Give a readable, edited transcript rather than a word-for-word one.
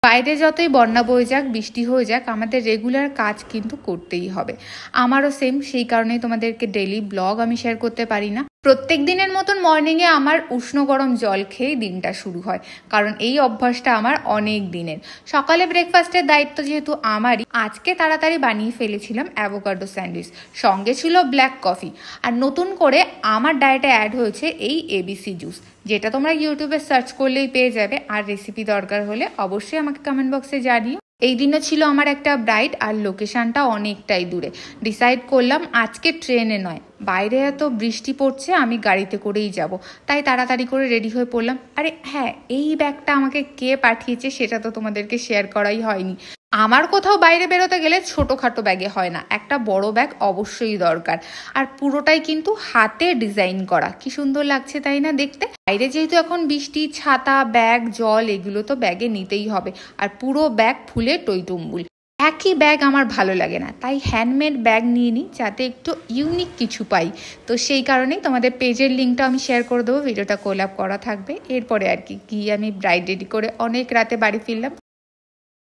বাইরে যতই বন্যা বয়ে যাক, বৃষ্টি হয়ে যাক, আমাদের রেগুলার কাজ কিন্তু করতেই হবে। আমারও সেম, সেই কারণেই তোমাদেরকে ডেইলি ব্লগ আমি শেয়ার করতে পারি না। প্রত্যেক দিনের মতন মর্নিংয়ে আমার উষ্ণ গরম জল খেয়ে দিনটা শুরু হয়, কারণ এই অভ্যাসটা আমার অনেক দিনের। সকালে ব্রেকফাস্টের দায়িত্ব যেহেতু আমারই, আজকে তাড়াতাড়ি বানিয়ে ফেলেছিলাম অ্যাভোকাডো স্যান্ডউইচ, সঙ্গে ছিল ব্ল্যাক কফি। আর নতুন করে আমার ডায়েটে অ্যাড হয়েছে এই এবিসি জুস, যেটা তোমরা ইউটিউবে সার্চ করলেই পেয়ে যাবে। আর রেসিপি দরকার হলে অবশ্যই আমাকে কমেন্ট বক্সে জানিও। এই দিনও ছিল আমার একটা ব্রাইড, আর লোকেশনটা অনেকটাই দূরে। ডিসাইড করলাম আজকে ট্রেনে নয়, বাইরে এত বৃষ্টি পড়ছে, আমি গাড়িতে করেই যাব। তাই তাড়াতাড়ি করে রেডি হয়ে পড়লাম। আরে হ্যাঁ, এই ব্যাগটা আমাকে কে পাঠিয়েছে সেটা তো তোমাদেরকে শেয়ার করাই হয়নি। আমার কোথাও বাইরে বেরোতে গেলে ছোটোখাটো ব্যাগে হয় না, একটা বড় ব্যাগ অবশ্যই দরকার। আর পুরোটাই কিন্তু হাতে ডিজাইন করা, কি সুন্দর লাগছে তাই না দেখতে। বাইরে যেহেতু এখন বৃষ্টি, ছাতা, ব্যাগ, জল এগুলো তো ব্যাগে নিতেই হবে। আর পুরো ব্যাগ ফুলে টইটুম্বুল। একই ব্যাগ আমার ভালো লাগে না, তাই হ্যান্ডমেড ব্যাগ নিয়ে নিই, যাতে একটু ইউনিক কিছু পাই। তো সেই কারণেই তোমাদের পেজের লিঙ্কটা আমি শেয়ার করে দেবো, ভিডিওটা কোলাপ করা থাকবে। এরপরে আর কি গিয়ে আমি ব্রাইড রেডি করে অনেক রাতে বাড়ি ফিরলাম।